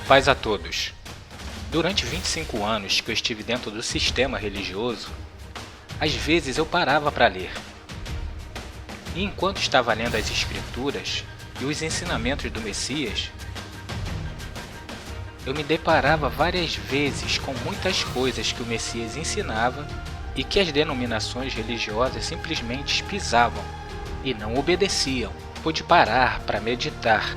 Paz a todos. Durante 25 anos que eu estive dentro do sistema religioso, às vezes eu parava para ler. E enquanto estava lendo as Escrituras e os ensinamentos do Messias, eu me deparava várias vezes com muitas coisas que o Messias ensinava e que as denominações religiosas simplesmente pisavam e não obedeciam. Pude parar para meditar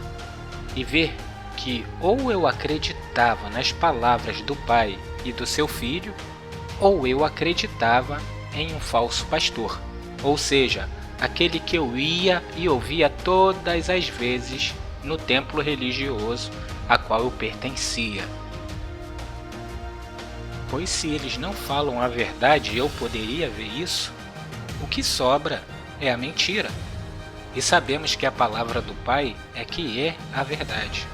e ver que ou eu acreditava nas palavras do Pai e do seu Filho, ou eu acreditava em um falso pastor, ou seja, aquele que eu ia e ouvia todas as vezes no templo religioso a qual eu pertencia. Pois se eles não falam a verdade e eu poderia ver isso, o que sobra é a mentira. E sabemos que a palavra do Pai é que é a verdade.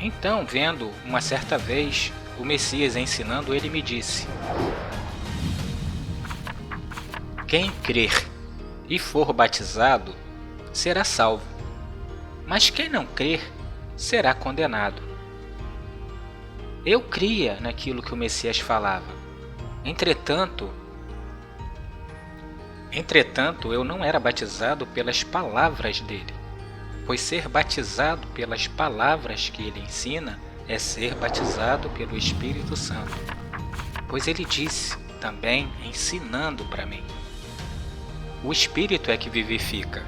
Então, vendo uma certa vez o Messias ensinando, ele me disse: quem crer e for batizado será salvo, mas quem não crer será condenado. Eu cria naquilo que o Messias falava. Entretanto, eu não era batizado pelas palavras dele, pois ser batizado pelas palavras que ele ensina é ser batizado pelo Espírito Santo. Pois ele disse também, ensinando para mim: o Espírito é que vivifica,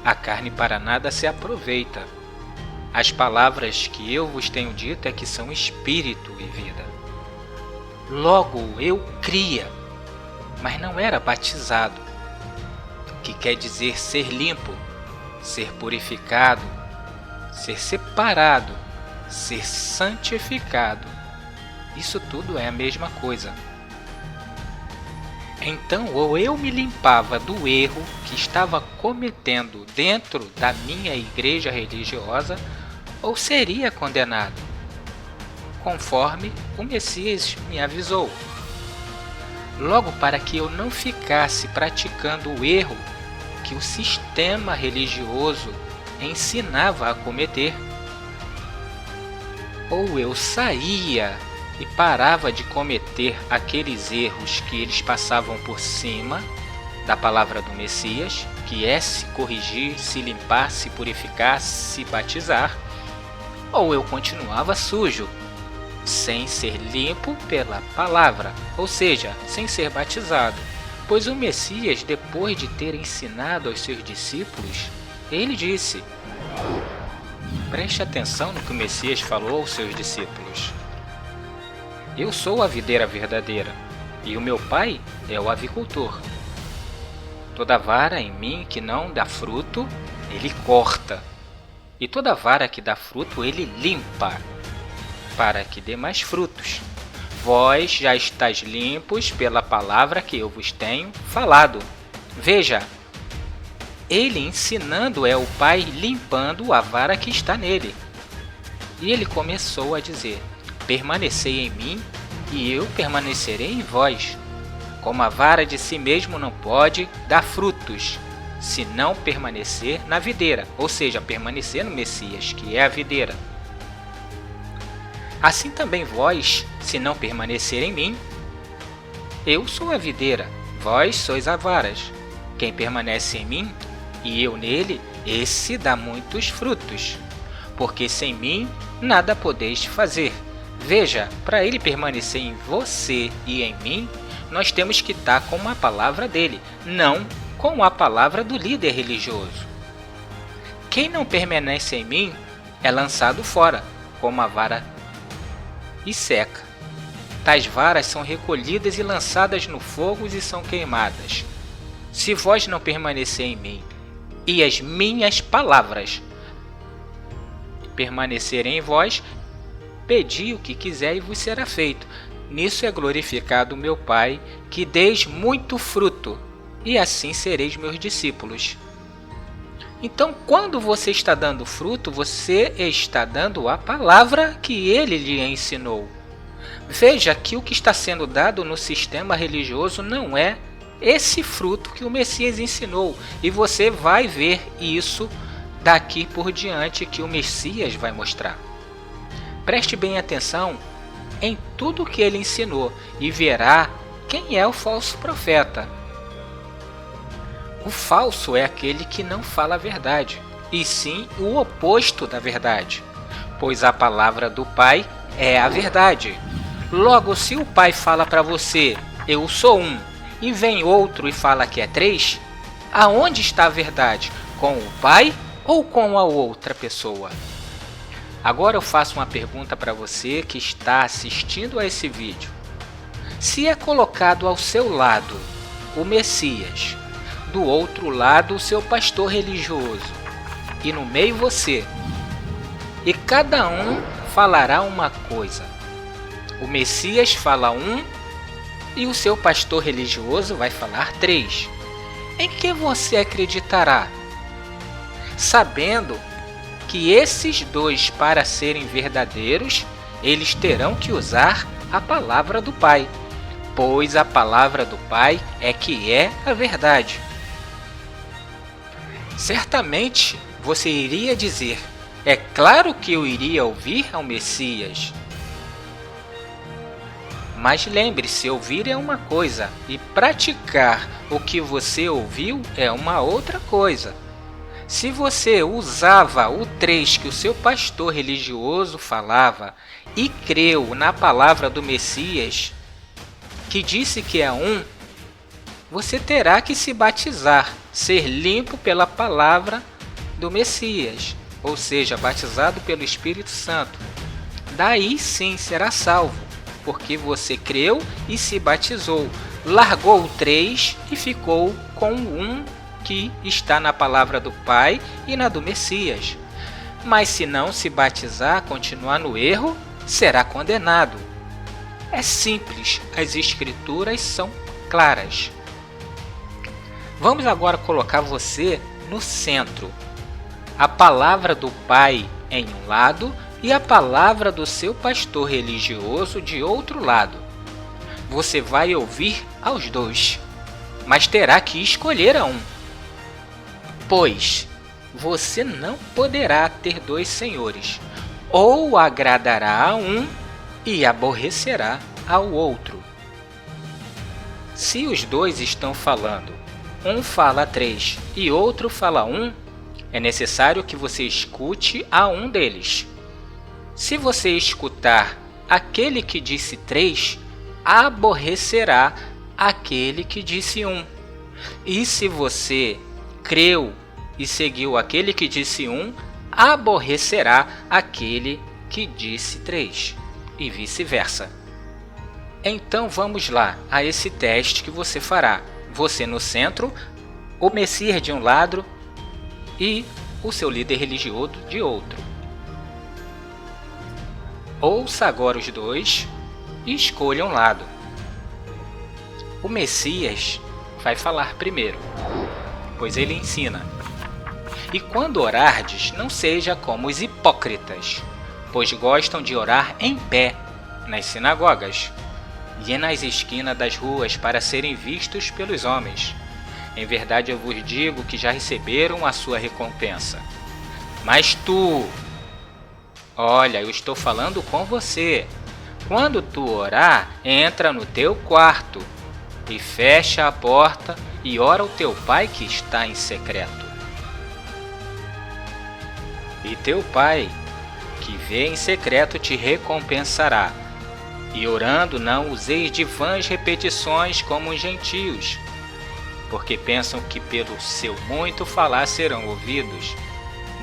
a carne para nada se aproveita. As palavras que eu vos tenho dito é que são Espírito e vida. Logo eu cria, mas não era batizado, que quer dizer ser limpo, ser purificado, ser separado, ser santificado. Isso tudo é a mesma coisa. Então, ou eu me limpava do erro que estava cometendo dentro da minha igreja religiosa, ou seria condenado, conforme o Messias me avisou. Logo, para que eu não ficasse praticando o erro que o sistema religioso ensinava a cometer, ou eu saía e parava de cometer aqueles erros que eles passavam por cima da palavra do Messias, que é se corrigir, se limpar, se purificar, se batizar, ou eu continuava sujo, sem ser limpo pela palavra, ou seja, sem ser batizado. Pois o Messias, depois de ter ensinado aos seus discípulos, ele disse: preste atenção no que o Messias falou aos seus discípulos. Eu sou a videira verdadeira, e o meu Pai é o avicultor. Toda vara em mim que não dá fruto, ele corta, e toda vara que dá fruto, ele limpa, para que dê mais frutos. Vós já estáis limpos pela palavra que eu vos tenho falado. Veja, ele ensinando é o Pai limpando a vara que está nele. E ele começou a dizer: permanecei em mim e eu permanecerei em vós. Como a vara de si mesmo não pode dar frutos, se não permanecer na videira, ou seja, permanecer no Messias, que é a videira. Assim também vós, se não permanecer em mim, eu sou a videira, vós sois as varas. Quem permanece em mim e eu nele, esse dá muitos frutos, porque sem mim nada podeis fazer. Veja, para ele permanecer em você e em mim, nós temos que estar com a palavra dele, não com a palavra do líder religioso. Quem não permanece em mim é lançado fora, como a vara, e seca. Tais varas são recolhidas e lançadas no fogo e são queimadas. Se vós não permanecer em mim, e as minhas palavras permanecerem em vós, pedi o que quiser e vos será feito. Nisso é glorificado o meu Pai, que deis muito fruto, e assim sereis meus discípulos. Então, quando você está dando fruto, você está dando a palavra que ele lhe ensinou. Veja que o que está sendo dado no sistema religioso não é esse fruto que o Messias ensinou, e você vai ver isso daqui por diante que o Messias vai mostrar. Preste bem atenção em tudo que ele ensinou e verá quem é o falso profeta. O falso é aquele que não fala a verdade, e sim o oposto da verdade, pois a palavra do Pai é a verdade. Logo, se o Pai fala para você, eu sou um, e vem outro e fala que é três, aonde está a verdade? Com o Pai ou com a outra pessoa? Agora eu faço uma pergunta para você que está assistindo a esse vídeo. Se é colocado ao seu lado o Messias, do outro lado o seu pastor religioso, e no meio você, e cada um falará uma coisa. O Messias fala um e o seu pastor religioso vai falar três. Em que você acreditará? Sabendo que esses dois, para serem verdadeiros, eles terão que usar a palavra do Pai, pois a palavra do Pai é que é a verdade. Certamente você iria dizer, é claro que eu iria ouvir ao Messias. Mas lembre-se, ouvir é uma coisa e praticar o que você ouviu é uma outra coisa. Se você usava o 3 que o seu pastor religioso falava e creu na palavra do Messias, que disse que é um, você terá que se batizar, ser limpo pela palavra do Messias, ou seja, batizado pelo Espírito Santo. Daí sim será salvo, porque você creu e se batizou, largou o 3 e ficou com o 1 que está na palavra do Pai e na do Messias. Mas se não se batizar, continuar no erro, será condenado. É simples, as Escrituras são claras. Vamos agora colocar você no centro. A palavra do Pai em um lado e a palavra do seu pastor religioso de outro lado. Você vai ouvir aos dois, mas terá que escolher a um. Pois você não poderá ter dois senhores, ou agradará a um e aborrecerá ao outro. Se os dois estão falando, um fala 3 e outro fala 1, é necessário que você escute a um deles. Se você escutar aquele que disse 3, aborrecerá aquele que disse 1. E se você creu e seguiu aquele que disse 1, aborrecerá aquele que disse 3, e vice-versa. Então vamos lá a esse teste que você fará. Você no centro, o Messias de um lado e o seu líder religioso de outro. Ouça agora os dois e escolha um lado. O Messias vai falar primeiro, pois ele ensina. E quando orardes, não seja como os hipócritas, pois gostam de orar em pé nas sinagogas e nas esquinas das ruas para serem vistos pelos homens. Em verdade eu vos digo que já receberam a sua recompensa. Mas tu, olha, eu estou falando com você. Quando tu orar, entra no teu quarto e fecha a porta e ora ao teu Pai que está em secreto. E teu Pai, que vê em secreto, te recompensará. E orando, não useis de vãs repetições como os gentios, porque pensam que pelo seu muito falar serão ouvidos.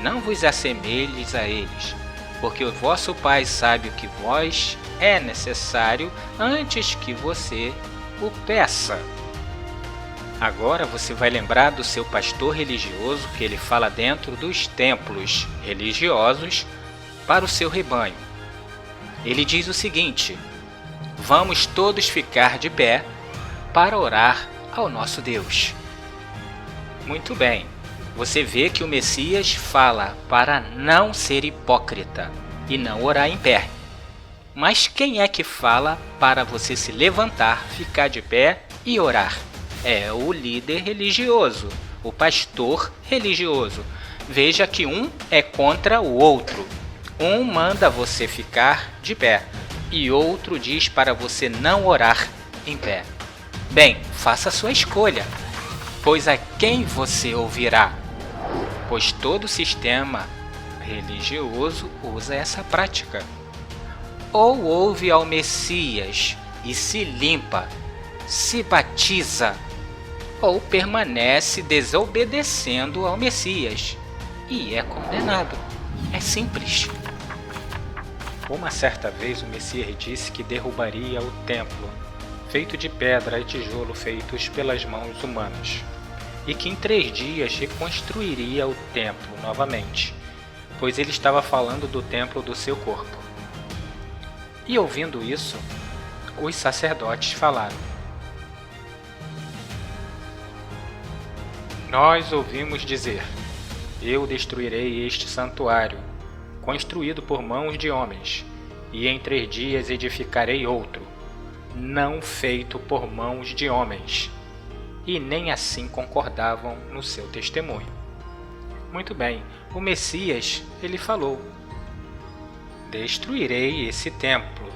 Não vos assemelhes a eles, porque o vosso Pai sabe o que vós é necessário antes que você o peça. Agora você vai lembrar do seu pastor religioso que ele fala dentro dos templos religiosos para o seu rebanho. Ele diz o seguinte: vamos todos ficar de pé para orar ao nosso Deus. Muito bem, você vê que o Messias fala para não ser hipócrita e não orar em pé. Mas quem é que fala para você se levantar, ficar de pé e orar? É o líder religioso, o pastor religioso. Veja que um é contra o outro. Um manda você ficar de pé e outro diz para você não orar em pé. Bem, faça sua escolha, pois a quem você ouvirá? Pois todo sistema religioso usa essa prática. Ou ouve ao Messias e se limpa, se batiza, ou permanece desobedecendo ao Messias e é condenado. É simples. Uma certa vez o Messias disse que derrubaria o templo, feito de pedra e tijolo feitos pelas mãos humanas, e que em 3 dias reconstruiria o templo novamente, pois ele estava falando do templo do seu corpo. E ouvindo isso, os sacerdotes falaram: Nós ouvimos dizer: Eu destruirei este santuário, construído por mãos de homens, e em 3 dias edificarei outro, não feito por mãos de homens. E nem assim concordavam no seu testemunho. Muito bem, o Messias, ele falou: Destruirei esse templo,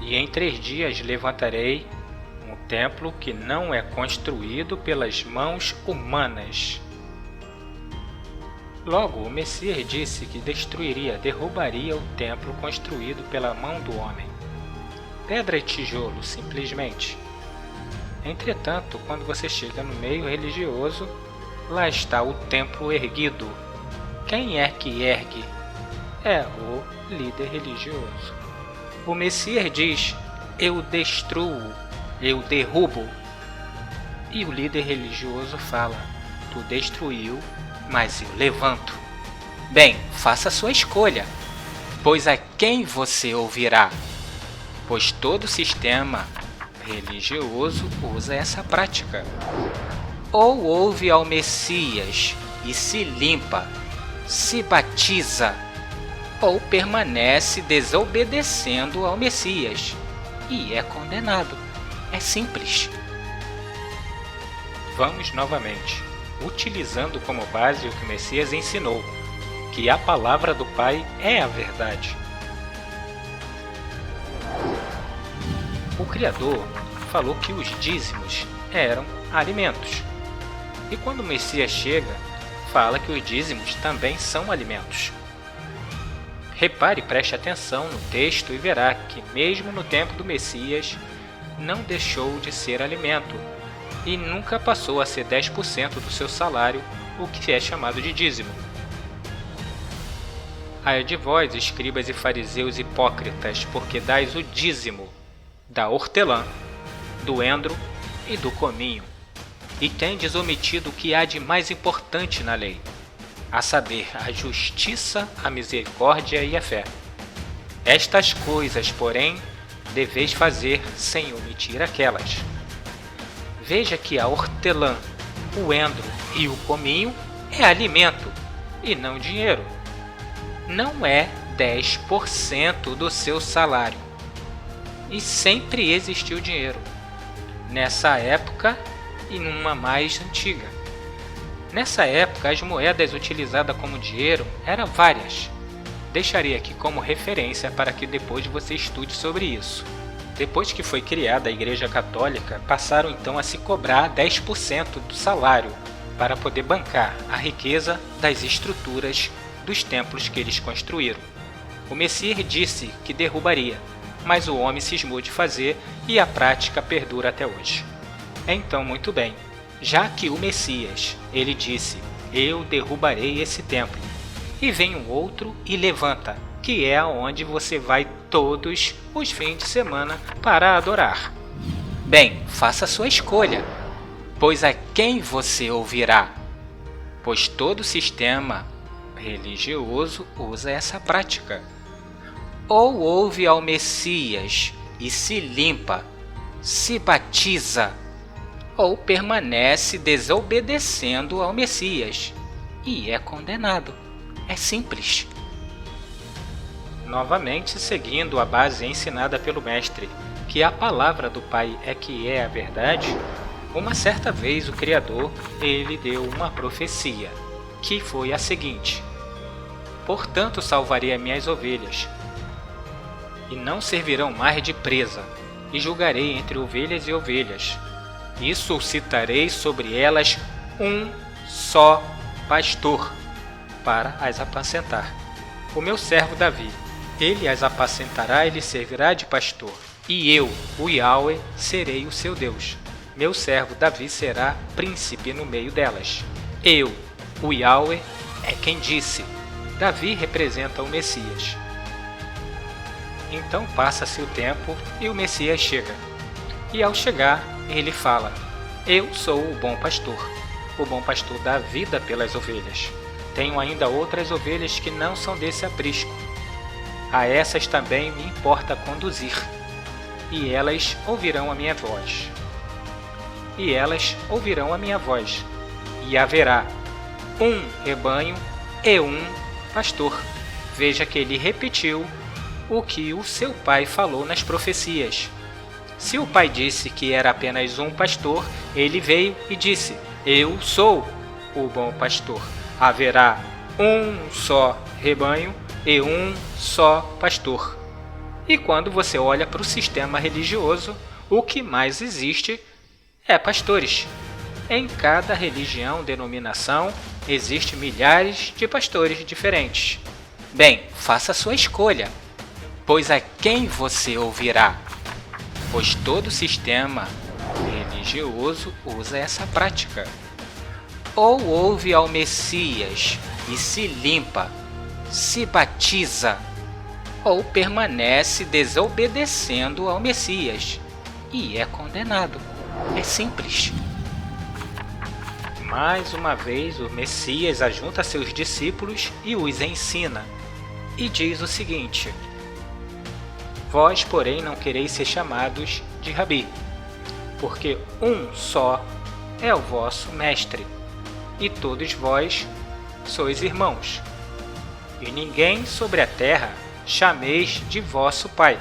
e em 3 dias levantarei um templo que não é construído pelas mãos humanas. Logo, o Messias disse que derrubaria o templo construído pela mão do homem. Pedra e tijolo, simplesmente. Entretanto, quando você chega no meio religioso, lá está o templo erguido. Quem é que ergue? É o líder religioso. O Messias diz: Eu destruo, eu derrubo. E o líder religioso fala: Tu destruiu, mas eu levanto. Bem, faça sua escolha, pois a quem você ouvirá? Pois todo sistema religioso usa essa prática. Ou ouve ao Messias e se limpa, se batiza, ou permanece desobedecendo ao Messias e é condenado. É simples. Vamos novamente, utilizando como base o que o Messias ensinou, que a palavra do Pai é a verdade. O Criador falou que os dízimos eram alimentos. E quando o Messias chega, fala que os dízimos também são alimentos. Repare e preste atenção no texto e verá que mesmo no tempo do Messias não deixou de ser alimento e nunca passou a ser 10% do seu salário, o que é chamado de dízimo. Ai de vós, escribas e fariseus hipócritas, porque dais o dízimo da hortelã, do endro e do cominho, e tendes omitido o que há de mais importante na lei, a saber, a justiça, a misericórdia e a fé. Estas coisas, porém, deveis fazer sem omitir aquelas. Veja que a hortelã, o endro e o cominho é alimento e não dinheiro. Não é 10% do seu salário. E sempre existiu dinheiro, nessa época e numa mais antiga. Nessa época, as moedas utilizadas como dinheiro eram várias. Deixarei aqui como referência para que depois você estude sobre isso. Depois que foi criada a Igreja Católica, passaram então a se cobrar 10% do salário para poder bancar a riqueza das estruturas dos templos que eles construíram. O Messias disse que derrubaria, mas o homem cismou de fazer e a prática perdura até hoje. Então, muito bem, já que o Messias, ele disse: Eu derrubarei esse templo, e vem um outro e levanta, que é aonde você vai todos os fins de semana para adorar. Bem, faça sua escolha, pois a quem você ouvirá? Pois todo sistema religioso usa essa prática. Ou ouve ao Messias e se limpa, se batiza, ou permanece desobedecendo ao Messias e é condenado. É simples. Novamente, seguindo a base ensinada pelo Mestre, que a palavra do Pai é que é a verdade, uma certa vez o Criador, ele deu uma profecia, que foi a seguinte: portanto salvarei as minhas ovelhas, e não servirão mais de presa, e julgarei entre ovelhas e ovelhas, e suscitarei sobre elas um só pastor, para as apacentar. O meu servo Davi, ele as apacentará e lhe servirá de pastor, e eu, o Yahweh, serei o seu Deus. Meu servo Davi será príncipe no meio delas. Eu, o Yahweh, é quem disse. Davi representa o Messias. Então passa-se o tempo e o Messias chega. E ao chegar, ele fala: eu sou o bom pastor. O bom pastor dá vida pelas ovelhas. Tenho ainda outras ovelhas que não são desse aprisco. A essas também me importa conduzir. E elas ouvirão a minha voz. E haverá um rebanho e um pastor. Veja que ele repetiu o que o seu pai falou nas profecias. Se o pai disse que era apenas um pastor, ele veio e disse: eu sou o bom pastor. Haverá um só rebanho e um só pastor. E quando você olha para o sistema religioso, o que mais existe é pastores. Em cada religião, denominação, existem milhares de pastores diferentes. Bem, faça a sua escolha, pois a quem você ouvirá? Pois todo sistema religioso usa essa prática. Ou ouve ao Messias e se limpa, se batiza, ou permanece desobedecendo ao Messias e é condenado. É simples. Mais uma vez, o Messias ajunta seus discípulos e os ensina. E diz o seguinte: vós, porém, não quereis ser chamados de Rabi, porque um só é o vosso mestre, e todos vós sois irmãos. E ninguém sobre a terra chameis de vosso Pai,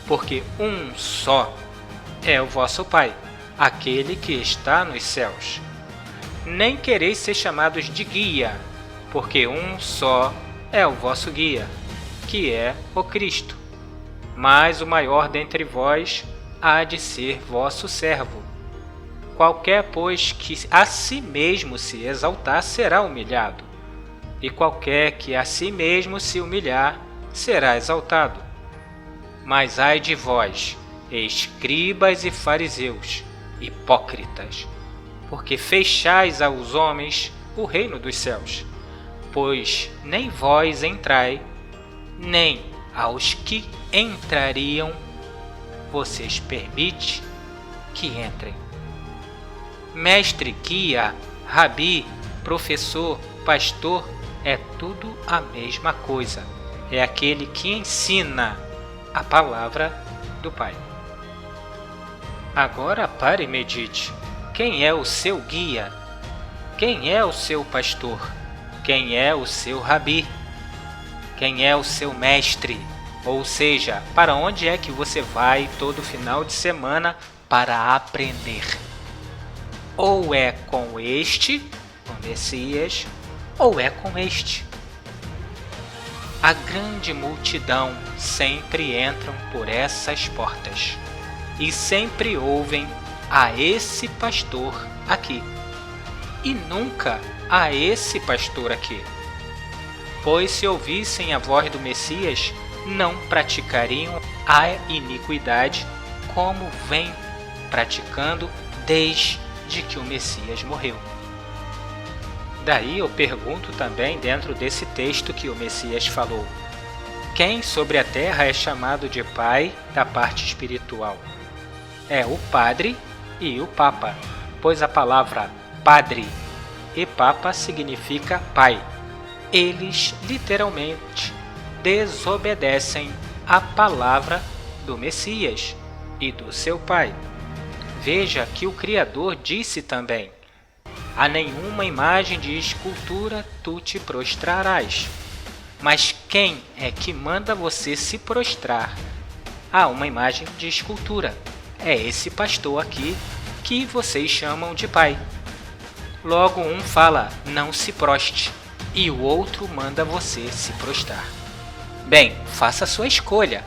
porque um só é o vosso Pai, aquele que está nos céus. Nem quereis ser chamados de guia, porque um só é o vosso guia, que é o Cristo. Mas o maior dentre vós há de ser vosso servo. Qualquer, pois, que a si mesmo se exaltar, será humilhado, e qualquer que a si mesmo se humilhar, será exaltado. Mas ai de vós, escribas e fariseus, hipócritas, porque fechais aos homens o reino dos céus, pois nem vós entrai, nem aos que entrariam vocês permite que entrem. Mestre, guia, rabi, professor, pastor, é tudo a mesma coisa. É aquele que ensina a palavra do Pai. Agora pare e medite. Quem é o seu guia? Quem é o seu pastor? Quem é o seu rabi? Quem é o seu mestre? Ou seja, para onde é que você vai todo final de semana para aprender? Ou é com este, o Messias, ou é com este. A grande multidão sempre entram por essas portas e sempre ouvem a esse pastor aqui e nunca a esse pastor aqui. Pois se ouvissem a voz do Messias, não praticariam a iniquidade como vem praticando desde que o Messias morreu. Daí eu pergunto também dentro desse texto que o Messias falou: quem sobre a terra é chamado de pai da parte espiritual? É o padre e o papa, pois a palavra padre e papa significa pai. Eles literalmente desobedecem a palavra do Messias e do seu pai. Veja que o Criador disse também: a nenhuma imagem de escultura tu te prostrarás. Mas quem é que manda você se prostrar a uma imagem de escultura? É esse pastor aqui que vocês chamam de pai. Logo um fala, não se proste, e o outro manda você se prostrar. Bem, faça sua escolha,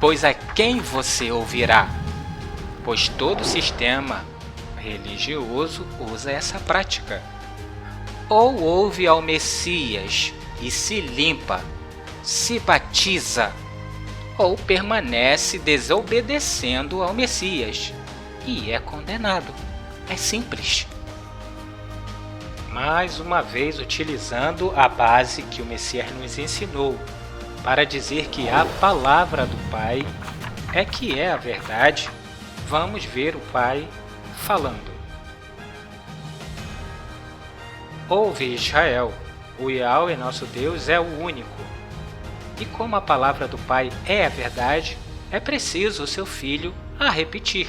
pois a quem você ouvirá? Pois todo sistema religioso usa essa prática. Ou ouve ao Messias e se limpa, se batiza, ou permanece desobedecendo ao Messias e é condenado. É simples. Mais uma vez utilizando a base que o Messias nos ensinou para dizer que a palavra do Pai é que é a verdade, vamos ver o Pai falando. Ouve, Israel, o Yahweh nosso Deus é o único. E como a palavra do Pai é a verdade, é preciso o seu filho a repetir.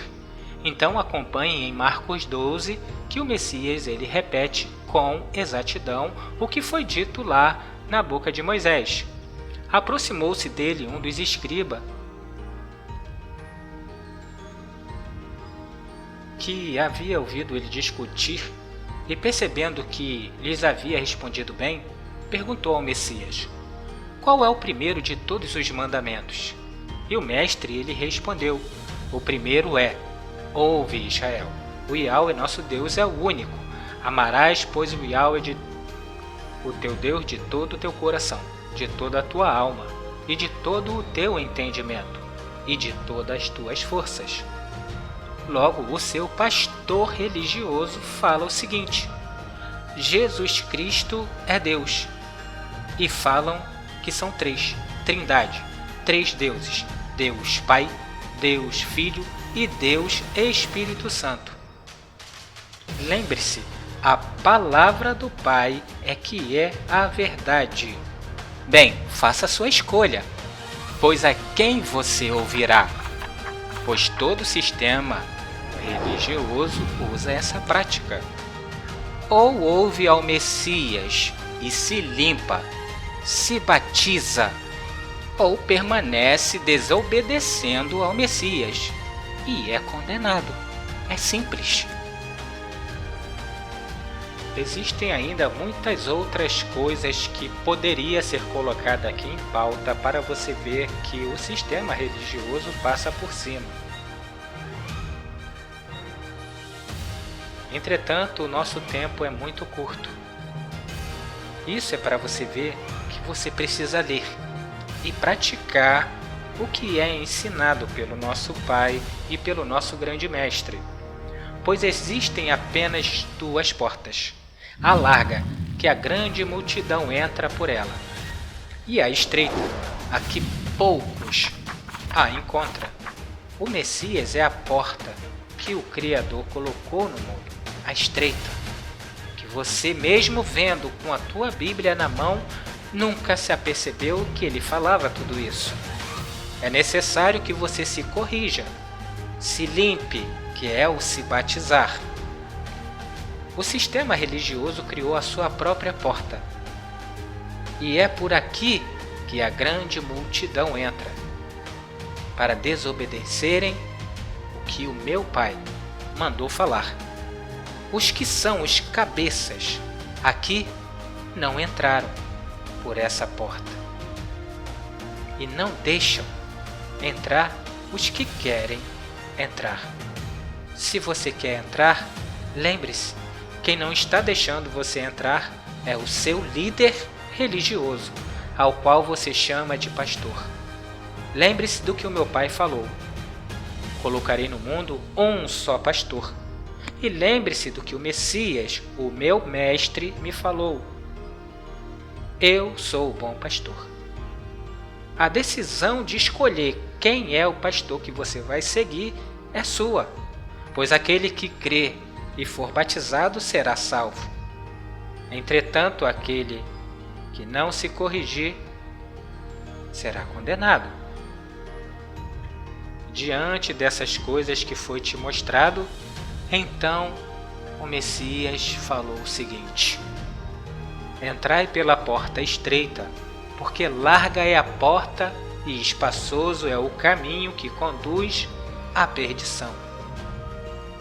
Então acompanhe em Marcos 12 que o Messias ele repete com exatidão o que foi dito lá na boca de Moisés. Aproximou-se dele um dos escribas que havia ouvido ele discutir e percebendo que lhes havia respondido bem, perguntou ao Messias: qual é o primeiro de todos os mandamentos? E o mestre ele respondeu: o primeiro é: ouve, Israel, o Yahweh nosso Deus é o único. Amarás, pois, o Yahweh o teu Deus de todo o teu coração, de toda a tua alma, e de todo o teu entendimento, e de todas as tuas forças. Logo, o seu pastor religioso fala o seguinte: Jesus Cristo é Deus. E falam que são três, trindade, três deuses: Deus Pai, Deus Filho e Deus Espírito Santo. Lembre-se, a palavra do Pai é que é a verdade. Bem, faça sua escolha, pois a quem você ouvirá? Pois todo sistema religioso usa essa prática. Ou ouve ao Messias e se limpa, se batiza, ou permanece desobedecendo ao Messias e é condenado. É simples. Existem ainda muitas outras coisas que poderia ser colocada aqui em pauta para você ver que o sistema religioso passa por cima. Entretanto, o nosso tempo é muito curto. Isso é para você ver que você precisa ler e praticar o que é ensinado pelo nosso Pai e pelo nosso grande mestre. Pois existem apenas duas portas: a larga, que a grande multidão entra por ela, e a estreita, a que poucos a encontram. O Messias é a porta que o Criador colocou no mundo, a estreita, que você mesmo vendo com a tua Bíblia na mão, nunca se apercebeu que ele falava tudo isso. É necessário que você se corrija, se limpe, que é o se batizar. O sistema religioso criou a sua própria porta, e é por aqui que a grande multidão entra, para desobedecerem o que o meu Pai mandou falar. Os que são os cabeças aqui não entraram por essa porta e não deixam entrar os que querem entrar. Se você quer entrar, lembre-se, quem não está deixando você entrar é o seu líder religioso, ao qual você chama de pastor. Lembre-se do que o meu Pai falou: colocarei no mundo um só pastor. E lembre-se do que o Messias, o meu mestre, me falou: eu sou o bom pastor. A decisão de escolher quem é o pastor que você vai seguir é sua, pois aquele que crê e for batizado será salvo. Entretanto, aquele que não se corrigir será condenado. Diante dessas coisas que foi te mostrado, então o Messias falou o seguinte: entrai pela porta estreita, porque larga é a porta e espaçoso é o caminho que conduz à perdição.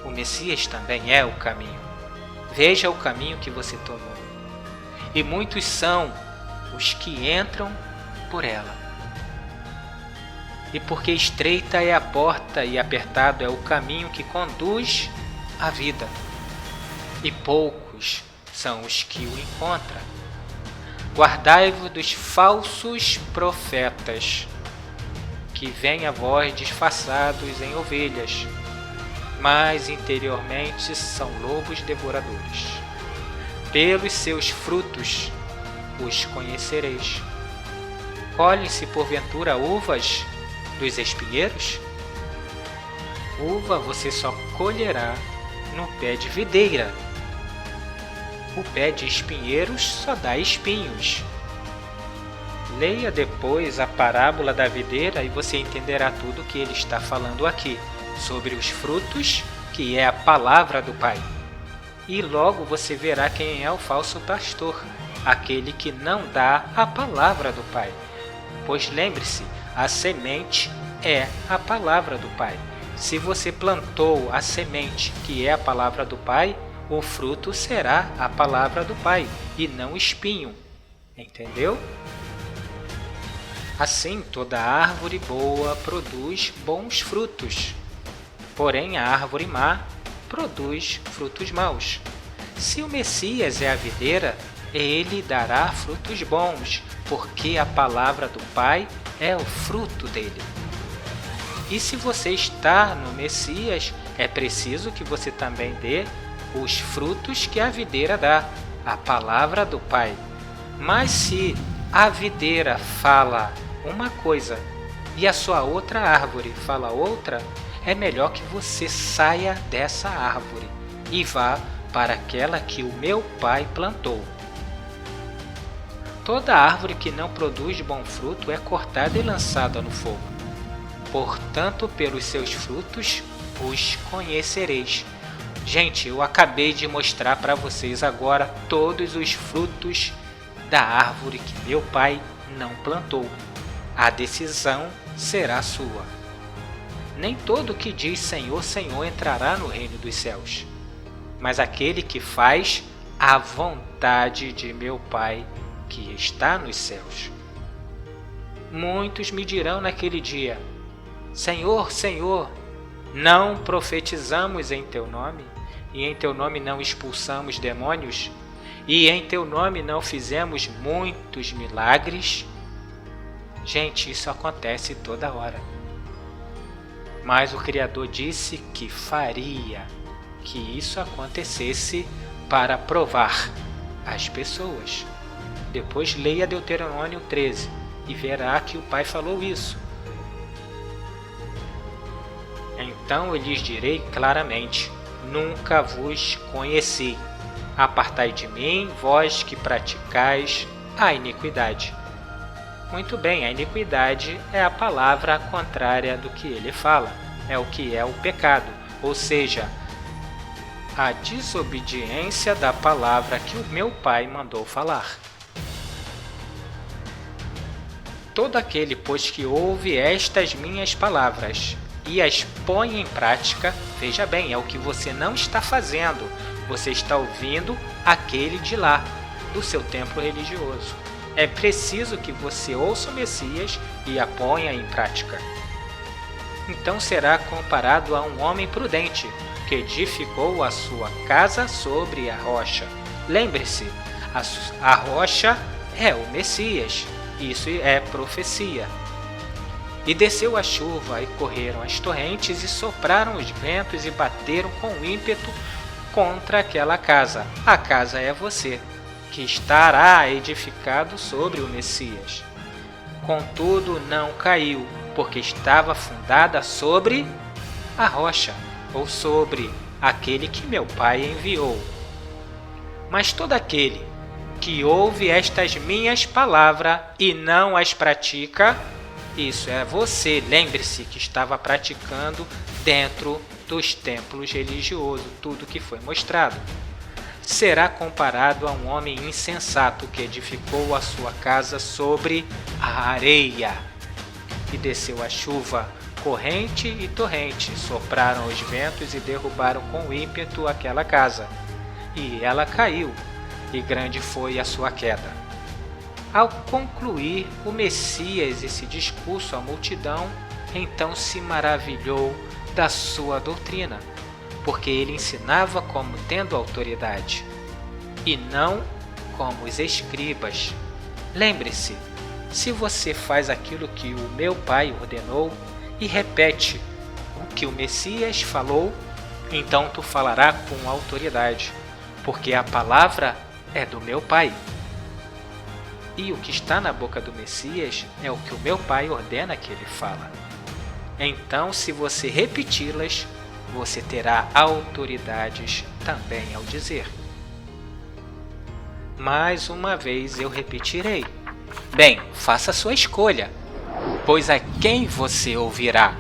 O Messias também é o caminho. Veja o caminho que você tomou. E muitos são os que entram por ela. E porque estreita é a porta e apertado é o caminho que conduz à vida, e poucos são os que o encontram. Guardai-vos dos falsos profetas, que vêm a vós disfarçados em ovelhas, mas interiormente são lobos devoradores. Pelos seus frutos os conhecereis. Colhem-se porventura uvas dos espinheiros? Uva você só colherá no pé de videira. O pé de espinheiros só dá espinhos. Leia depois a parábola da videira e você entenderá tudo o que ele está falando aqui, sobre os frutos, que é a palavra do Pai. E logo você verá quem é o falso pastor, aquele que não dá a palavra do Pai. Pois lembre-se, a semente é a palavra do Pai. Se você plantou a semente, que é a palavra do Pai, o fruto será a palavra do Pai, e não espinho. Entendeu? Assim, toda árvore boa produz bons frutos, porém a árvore má produz frutos maus. Se o Messias é a videira, ele dará frutos bons, porque a palavra do Pai é o fruto dele. E se você está no Messias, é preciso que você também dê os frutos que a videira dá, a palavra do Pai. Mas se a videira fala uma coisa e a sua outra árvore fala outra, é melhor que você saia dessa árvore e vá para aquela que o meu Pai plantou. Toda árvore que não produz bom fruto é cortada e lançada no fogo. Portanto, pelos seus frutos os conhecereis. Gente, eu acabei de mostrar para vocês agora todos os frutos da árvore que meu Pai não plantou. A decisão será sua. Nem todo que diz Senhor, Senhor entrará no reino dos céus, mas aquele que faz a vontade de meu Pai que está nos céus. Muitos me dirão naquele dia: Senhor, Senhor, não profetizamos em Teu nome, e em Teu nome não expulsamos demônios, e em Teu nome não fizemos muitos milagres? Gente, isso acontece toda hora. Mas o Criador disse que faria que isso acontecesse para provar as pessoas. Depois leia Deuteronômio 13 e verá que o Pai falou isso. Então eu lhes direi claramente: nunca vos conheci. Apartai de mim, vós que praticais a iniquidade. Muito bem, a iniquidade é a palavra contrária do que ele fala. É o que é o pecado, ou seja, a desobediência da palavra que o meu Pai mandou falar. Todo aquele, pois, que ouve estas minhas palavras e as põe em prática, veja bem, é o que você não está fazendo. Você está ouvindo aquele de lá, do seu templo religioso. É preciso que você ouça o Messias e a ponha em prática. Então será comparado a um homem prudente, que edificou a sua casa sobre a rocha. Lembre-se, a rocha é o Messias. Isso é profecia. E desceu a chuva, e correram as torrentes, e sopraram os ventos, e bateram com ímpeto contra aquela casa. A casa é você, que estará edificado sobre o Messias. Contudo, não caiu, porque estava fundada sobre a rocha, ou sobre aquele que meu Pai enviou. Mas todo aquele que ouve estas minhas palavras e não as pratica, isso é você. Lembre-se que estava praticando dentro dos templos religiosos, tudo que foi mostrado. Será comparado a um homem insensato que edificou a sua casa sobre a areia. E desceu a chuva, corrente e torrente, sopraram os ventos e derrubaram com ímpeto aquela casa. e ela caiu, e grande foi a sua queda. Ao concluir o Messias esse discurso à multidão, então se maravilhou da sua doutrina, porque ele ensinava como tendo autoridade, e não como os escribas. Lembre-se, se você faz aquilo que o meu Pai ordenou e repete o que o Messias falou, então tu falarás com autoridade, porque a palavra é do meu Pai. E o que está na boca do Messias é o que o meu Pai ordena que ele fala. Então, se você repeti-las, você terá autoridades também ao dizer. Mais uma vez eu repetirei. Bem, faça sua escolha, pois a quem você ouvirá?